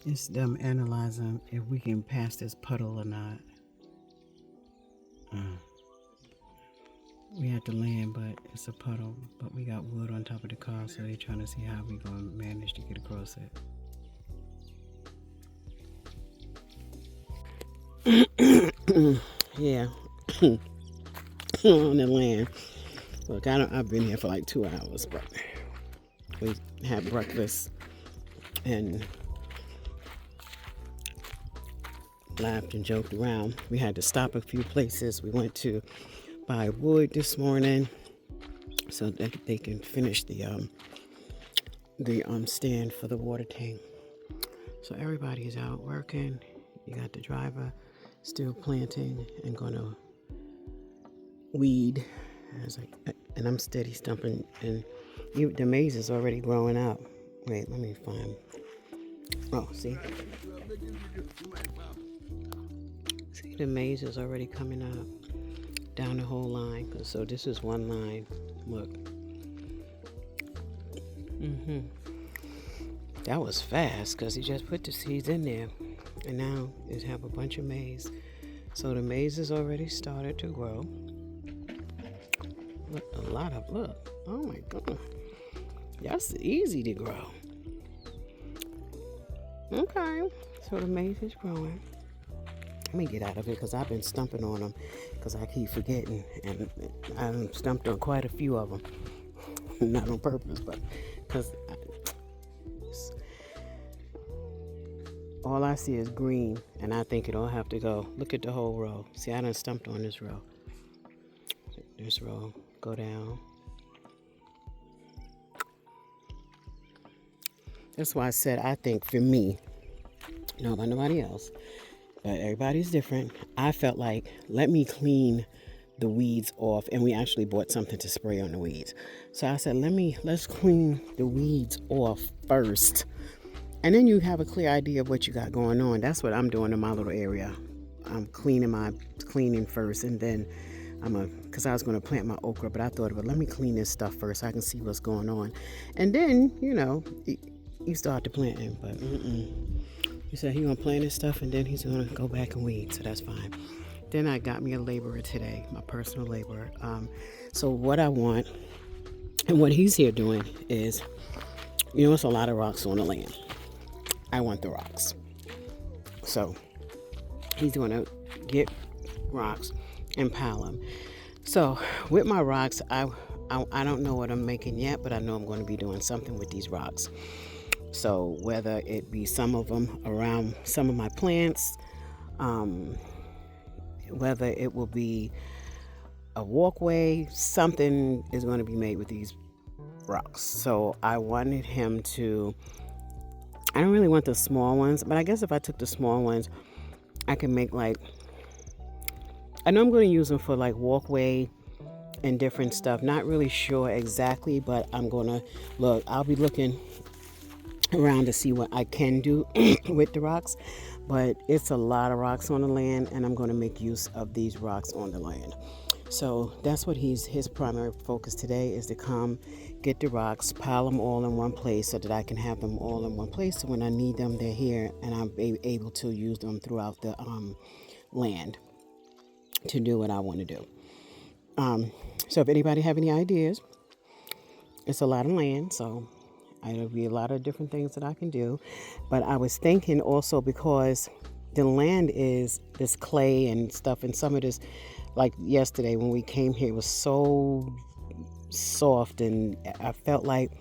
It's them analyzing if we can pass this puddle or not. We had to land, but it's a puddle. But we got wood on top of the car, so they're trying to see how we gonna manage to get across it. Yeah, on the land. Look, I've been here for like 2 hours, but we had breakfast and laughed and joked around. We had to stop a few places. We went to buy wood this morning so that they can finish the stand for the water tank. So everybody's out working. You got the driver still planting and gonna weed, and I'm steady stumping, and the maize is already growing up. Wait, let me find. Oh, see, the maize is already coming up down the whole line. So this is one line. Look. That was fast because he just put the seeds in there, and now it have a bunch of maize. So the maize has already started to grow. Look, look. Oh my God, that's easy to grow. Okay, so the maize is growing. Let me get out of it because I've been stumping on them because I keep forgetting, and I've stumped on quite a few of them. Not on purpose, but because all I see is green, and I think it'll have to go. Look at the whole row. See, I done stumped on this row. This row, go down. That's why I said I think for me, no about nobody else, but everybody's different. I felt like, let me clean the weeds off, and we actually bought something to spray on the weeds. So I said, let's clean the weeds off first, and then you have a clear idea of what you got going on. That's what I'm doing in my little area. I'm cleaning first, and then because I was going to plant my okra, but I thought, well, let me clean this stuff first so I can see what's going on, and then you start to planting. But he said he's gonna plant his stuff, and then he's gonna go back and weed, so that's fine. Then I got me a laborer today, my personal laborer. So what I want and what he's here doing is, it's a lot of rocks on the land. I want the rocks. So he's gonna get rocks and pile them. So with my rocks, I don't know what I'm making yet, but I know I'm going to be doing something with these rocks. So whether it be some of them around some of my plants, whether it will be a walkway, something is going to be made with these rocks. So I wanted him to, I don't really want the small ones, but I guess if I took the small ones, I can make I know I'm going to use them for walkway and different stuff. Not really sure exactly, but I'm going to look. I'll be looking around to see what I can do with the rocks, but it's a lot of rocks on the land, and I'm going to make use of these rocks on the land. So that's what his primary focus today is, to come get the rocks, pile them all in one place so that I can have them all in one place, so when I need them, they're here, and I'm able to use them throughout the land to do what I want to do. So if anybody have any ideas, it's a lot of land, so it'll be a lot of different things that I can do. But I was thinking also, because the land is this clay and stuff, and some of this, like yesterday when we came here, it was so soft, and I felt like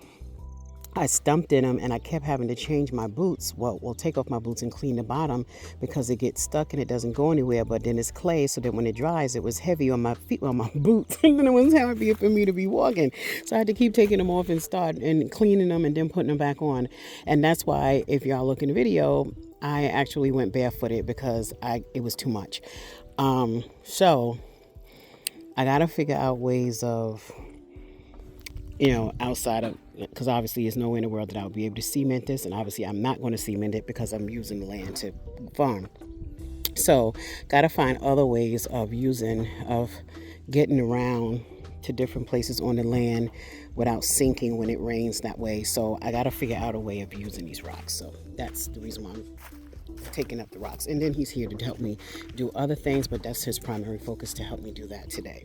I stumped in them, and I kept having to change my boots. Well, take off my boots and clean the bottom because it gets stuck and it doesn't go anywhere. But then it's clay, so that when it dries, it was heavy on my feet, on my boots, and then it was heavy for me to be walking. So I had to keep taking them off and start and cleaning them and then putting them back on. And that's why, if y'all look in the video, I actually went barefooted because it was too much. So I gotta figure out ways of, outside of, because obviously there's nowhere in the world that I would be able to cement this, and obviously I'm not going to cement it because I'm using the land to farm. So gotta find other ways of getting around to different places on the land without sinking when it rains that way. So I got to figure out a way of using these rocks. So that's the reason why I'm taking up the rocks. And then he's here to help me do other things, but that's his primary focus, to help me do that today.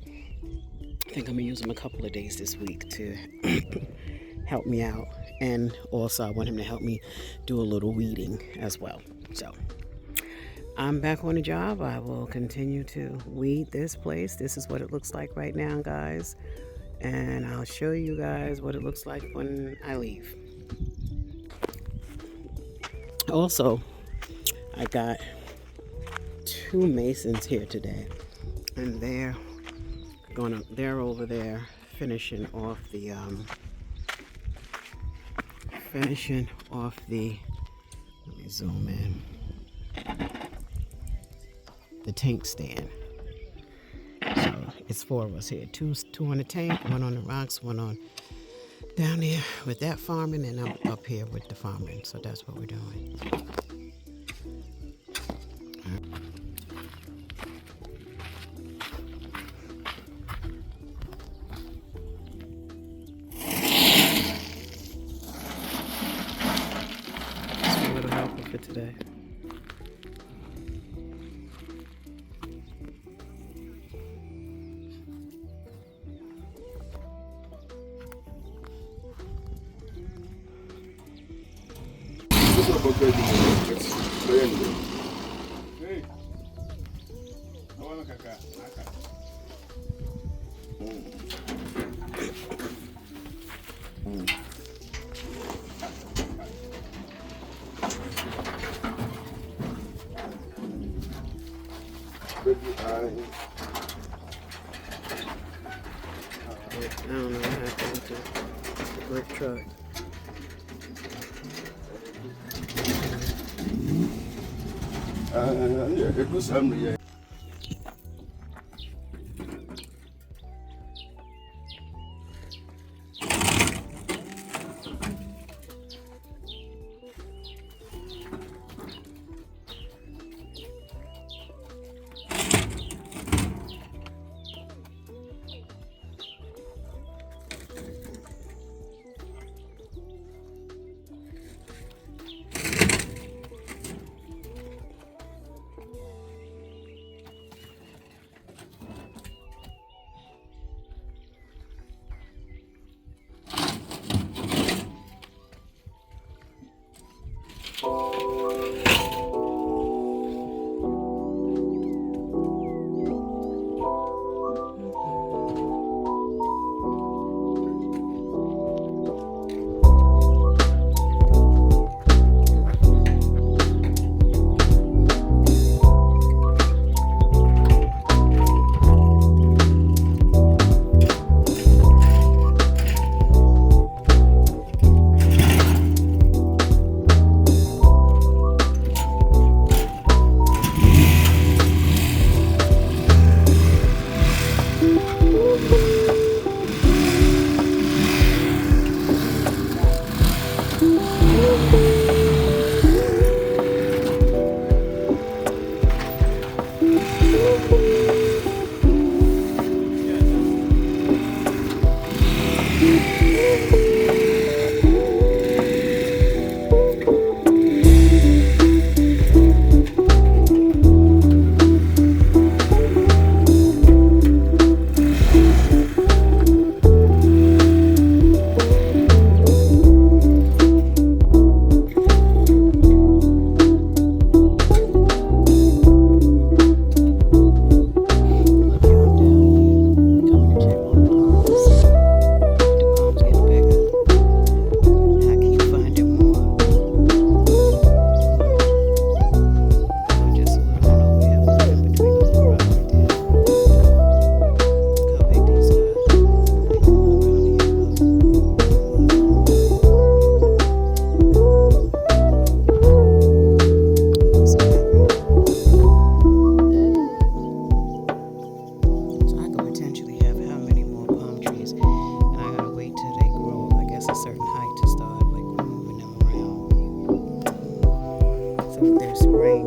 I think I'm gonna use him a couple of days this week to help me out. And also I want him to help me do a little weeding as well. So I'm back on the job. I will continue to weed this place. This is what it looks like right now, guys. And I'll show you guys what it looks like when I leave. Also, I got 2 masons here today, and they're over there finishing off the let me zoom in, the tank stand. So it's 4 of us here, two on the tank, 1 on the rocks, 1 on down there with that farming, and I'm up here with the farming. So that's what we're doing. Just a little helper for today. I don't know what happened with the brick truck. Yeah. They're spraying.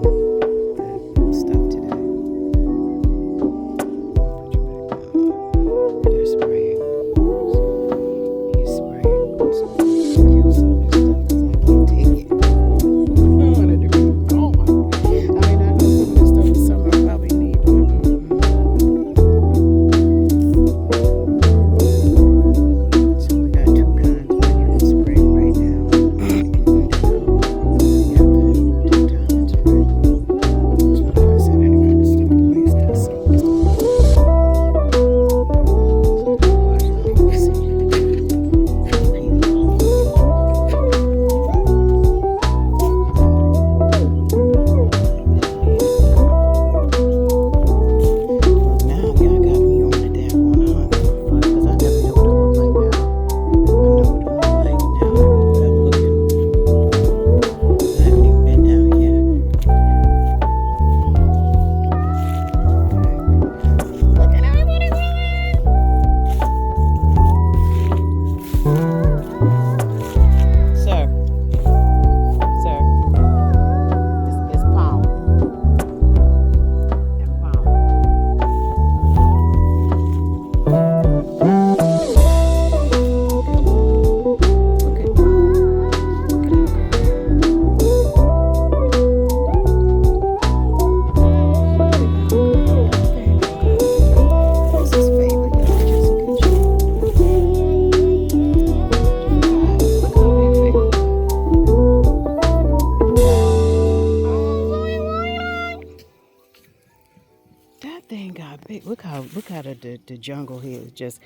how big. Look how the jungle here is just.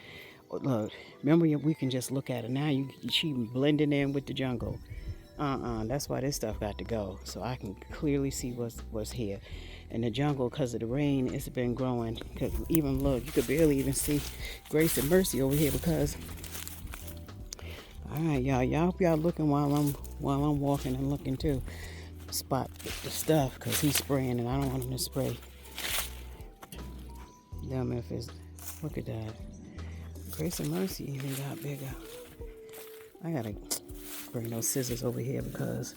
Look, remember we can just look at it now. She blending in with the jungle. That's why this stuff got to go. So I can clearly see what's here. And the jungle, because of the rain, it's been growing. Cause even look, you could barely even see Grace and Mercy over here because. All right, y'all hope y'all looking while I'm walking and looking too. Spot the stuff because he's spraying and I don't want him to spray. Damn, if it's, look at that. Grace and Mercy even got bigger. I gotta bring those scissors over here because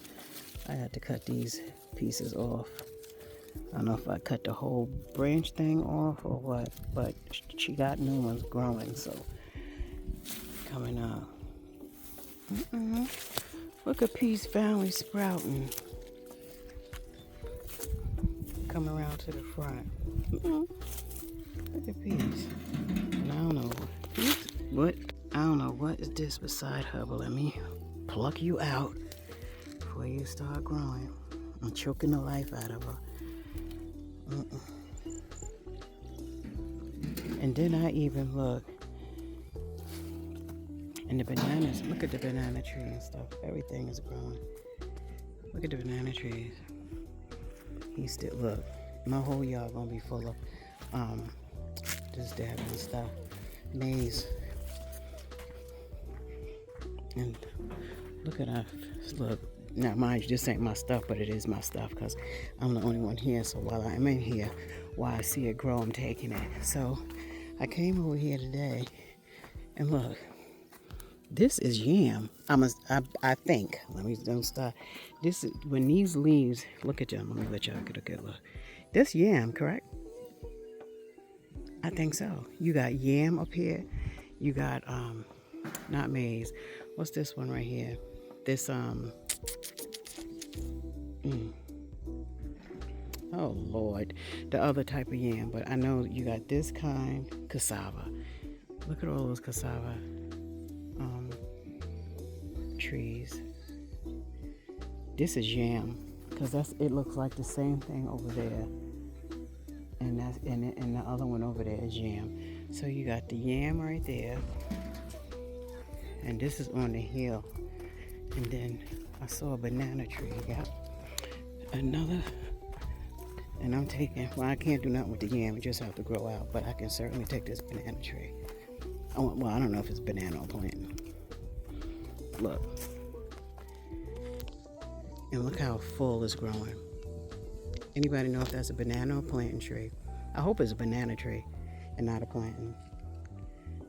I had to cut these pieces off. I don't know if I cut the whole branch thing off or what, but she got new ones growing, so coming up. Look at Peace Valley sprouting. Come around to the front. Look at Peace. And I don't know what. I don't know what is this beside her, but let me pluck you out before you start growing. I'm choking the life out of her. And then I even look. And the bananas, look at the banana tree and stuff. Everything is growing. Look at the banana trees. He still, look, my whole yard gonna be full of this dab and stuff. Maize. And look at us. Look, now mind you, this ain't my stuff, but it is my stuff because I'm the only one here. So while I'm in here, while I see it grow, I'm taking it. So I came over here today and look. This is yam. I think. Let me don't stop. This is when these leaves. Look at them. Let me let y'all get a good look. This yam, correct? I think so. You got yam up here. You got not maize. What's this one right here? This Oh Lord, the other type of yam. But I know you got this kind cassava. Look at all those cassava. Trees. This is yam because it looks like the same thing over there, and that's and the other one over there is yam. So you got the yam right there, and this is on the hill, and then I saw a banana tree. Got another, and I'm taking. Well, I can't do nothing with the yam; it just have to grow out. But I can certainly take this banana tree. Well, I don't know if it's banana or plantain. Look. And look how full it's growing. Anybody know if that's a banana or plantain tree? I hope it's a banana tree and not a plantain.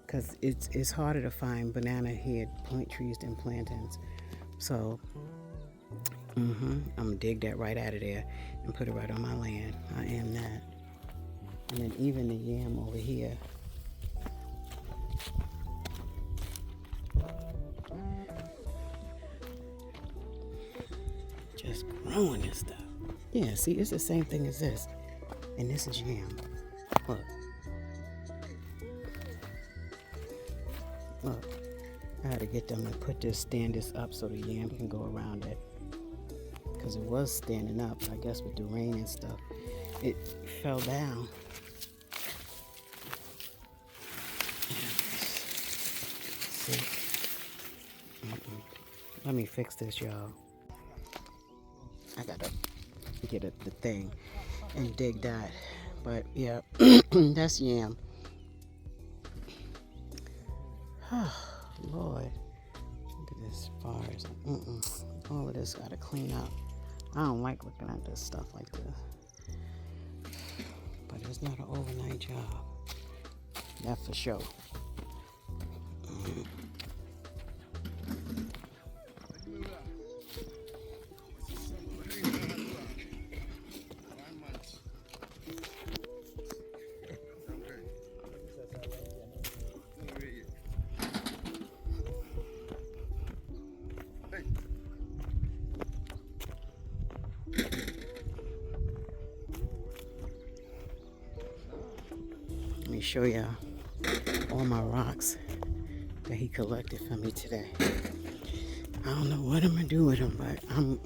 Because it's harder to find banana head plant trees than plantains. So, I'm going to dig that right out of there and put it right on my land. I am that. And then even the yam over here. Just growing and stuff. Yeah, see, it's the same thing as this. And this is yam. Look. Look. I had to get them to stand this up so the yam can go around it. Because it was standing up, I guess with the rain and stuff. It fell down. See? Let me fix this, y'all. I gotta get the thing and dig that. But yeah, that's yam. Oh, Lord. Look at this forest. All of this gotta clean up. I don't like looking at this stuff like this. But it's not an overnight job. That's for sure. Let me show y'all all my rocks that he collected for me today. I don't know what I'm gonna do with them, but I'm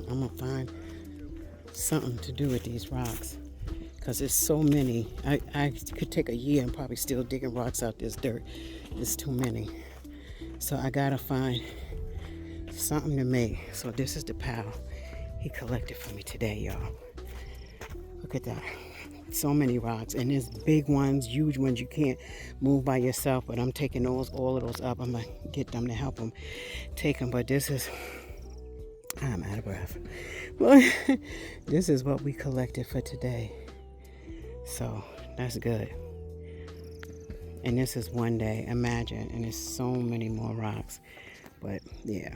gonna find something to do with these rocks. because it's so many. I could take a year and probably still digging rocks out this dirt. It's too many. So I gotta find something to make. So this is the pile he collected for me today, y'all. Look at that. So many rocks, and there's big ones, huge ones you can't move by yourself, but I'm taking all of those up. I'm gonna get them to help them take them. But this is, I'm out of breath. Well, this is what we collected for today, so that's good. And this is one day, imagine, and there's so many more rocks. But yeah,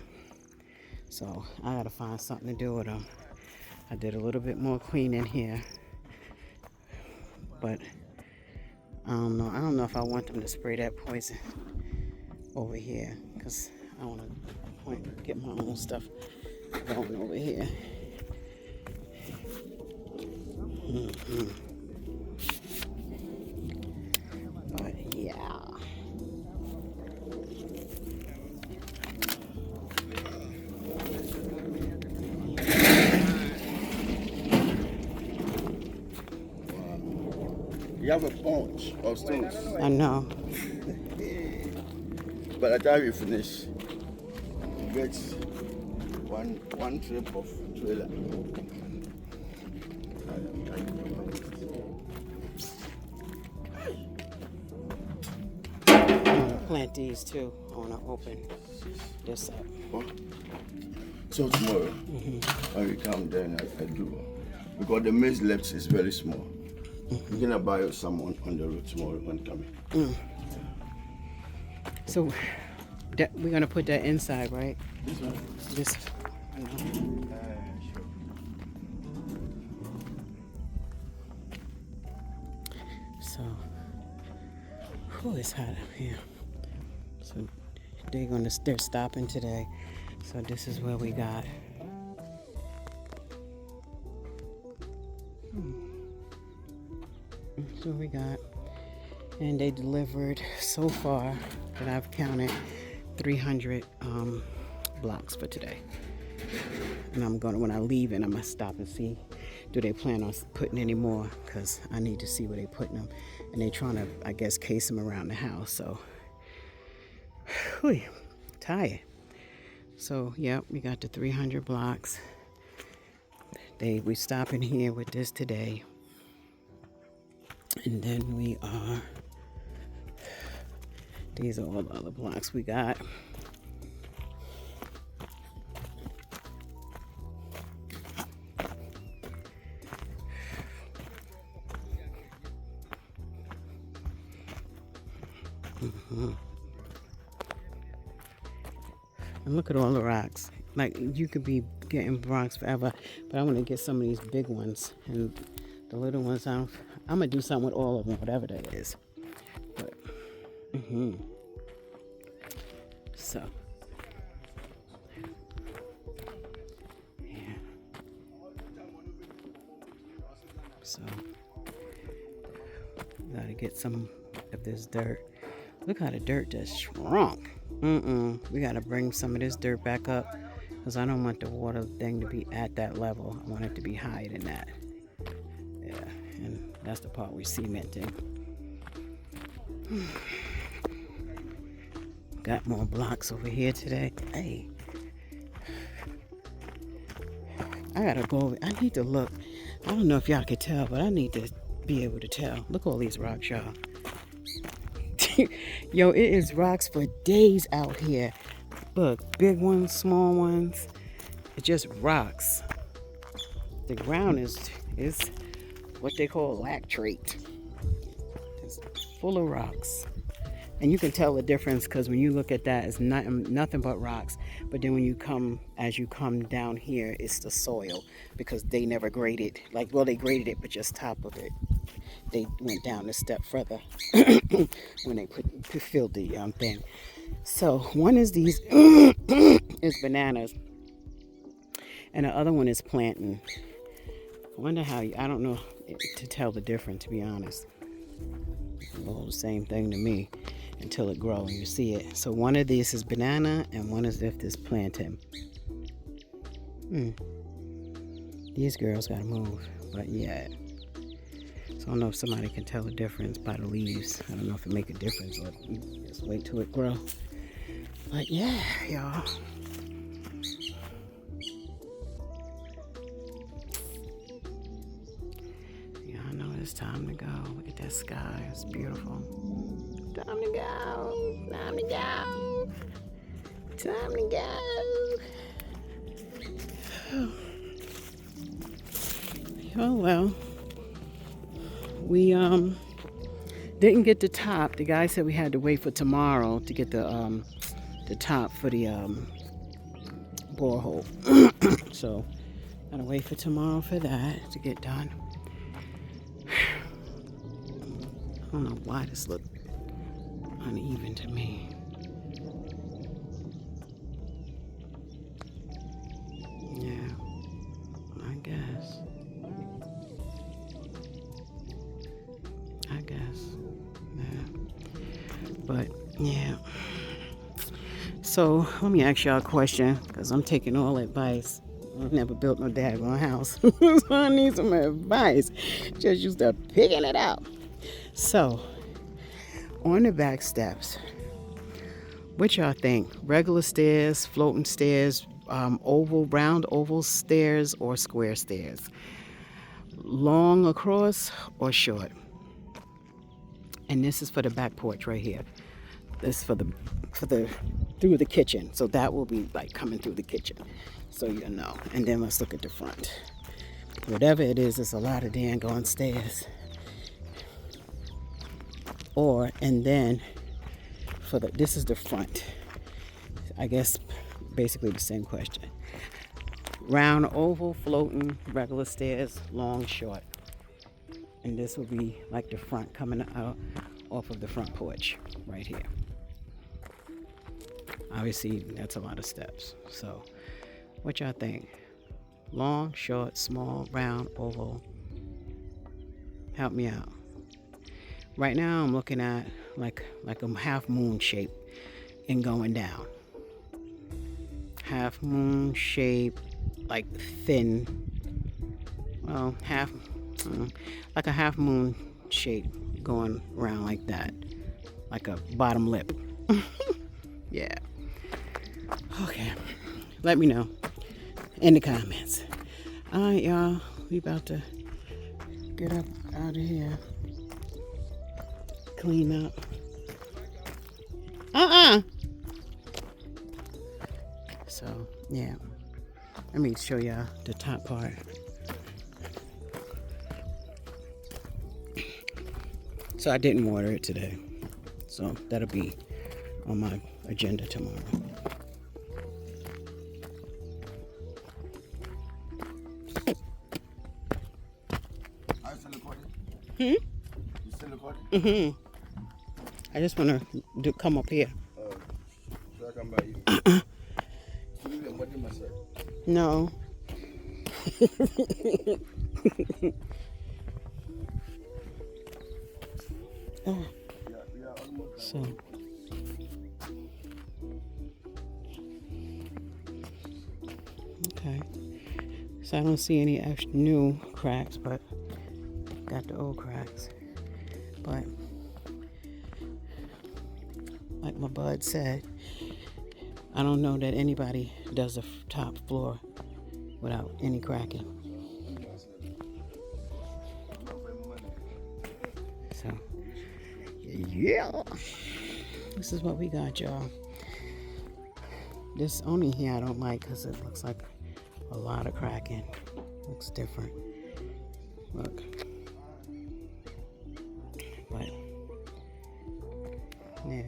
so I gotta find something to do with them. I did a little bit more cleaning here, but I don't know if I want them to spray that poison over here, because I want to get my own stuff going over here. But yeah. You have a bunch of stones. I know. By the time you finish, you get one trip of trailer. I want to plant these too. I want to open this up. What? So tomorrow, when we come then I do. Because the maize left is very small. We're gonna buy some on the road tomorrow when coming. So we're gonna put that inside, right? This one? This. Sure. So, it's hot up here. So they're stopping today. So this is where we got. That's what we got. And they delivered so far that I've counted 300 blocks for today. And I'm gonna, when I leave, and I'm gonna stop and see, do they plan on putting any more? Because I need to see where they putting them. And they trying to, I guess, case them around the house. So, whew, tired. So, yep, we got the 300 blocks. We stopping here with this today. And then we are, these are all the other blocks we got. And look at all the rocks. Like, you could be getting rocks forever, but I want to get some of these big ones. And the little ones, I'm gonna do something with all of them, whatever that is. But, so, yeah. So, gotta get some of this dirt. Look how the dirt just shrunk. We gotta bring some of this dirt back up, because I don't want the water thing to be at that level. I want it to be higher than that. Yeah, and that's the part we're cementing. Got more blocks over here today. Hey, I gotta go over. I need to look. I don't know if y'all can tell, but I need to be able to tell. Look at all these rocks, y'all. Yo, it is rocks for days out here. Look, big ones, small ones. It's just rocks. The ground is what they call lactrate. It's full of rocks. And you can tell the difference, because when you look at that, it's nothing but rocks. But then as you come down here, it's the soil, because they never graded. Like, well, they graded it, but just top of it. They went down a step further when they filled the thing. So one is these is bananas, and the other one is plantain. I wonder how I don't know to tell the difference, to be honest. It's all the same thing to me until it grows and you see it. So one of these is banana and one is this plantain. These girls gotta move, but yeah. So I don't know if somebody can tell the difference by the leaves. I don't know if it make a difference or just wait till it grow. But yeah, y'all. Yeah, I know it's time to go. Look at that sky. It's beautiful. Time to go. Time to go. Time to go. Oh well. We didn't get the top. The guy said we had to wait for tomorrow to get the top for the borehole. So gotta wait for tomorrow for that to get done. I don't know why this looked uneven to me. Yeah, I guess. Yeah. But yeah. So let me ask y'all a question, because I'm taking all advice. I've never built no daggone house. So I need some advice. Just you start picking it out. So on the back steps, what y'all think? Regular stairs, floating stairs, round oval stairs, or square stairs? Long across or short? And this is for the back porch right here. This is for the through the kitchen. So that will be like coming through the kitchen. So you know. And then let's look at the front. Whatever it is, it's a lot of dang going stairs. And then for this is the front. I guess basically the same question. Round, oval, floating, regular stairs, long, short. And this will be like the front coming out off of the front porch right here. Obviously, that's a lot of steps. So, what y'all think? Long, short, small, round, oval? Help me out. Right now, I'm looking at like a half moon shape and going down. Half moon shape, like thin. Well, like a half moon shape going around like that, like a bottom lip. Yeah. Okay. Let me know in the comments. All right, y'all. We about to get up out of here. Clean up. So, yeah. Let me show y'all the top part. So I didn't water it today. So that'll be on my agenda tomorrow. Are you still recording? You still recording? I just want to come up here. So I come by you. You leave your myself. No. So. Okay. So I don't see any new cracks, but got the old cracks. But like my bud said, I don't know that anybody does the top floor without any cracking. So, yeah. This is what we got, y'all. This only here I don't like because it looks like a lot of cracking. Looks different. Look. But, yeah.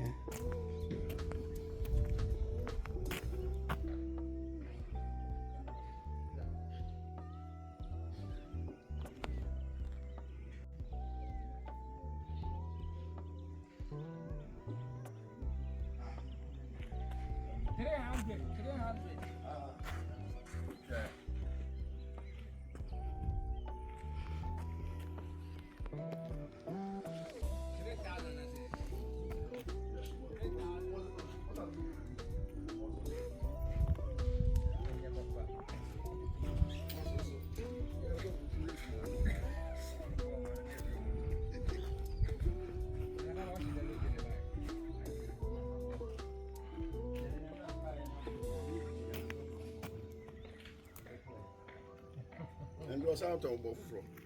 And there was out of from.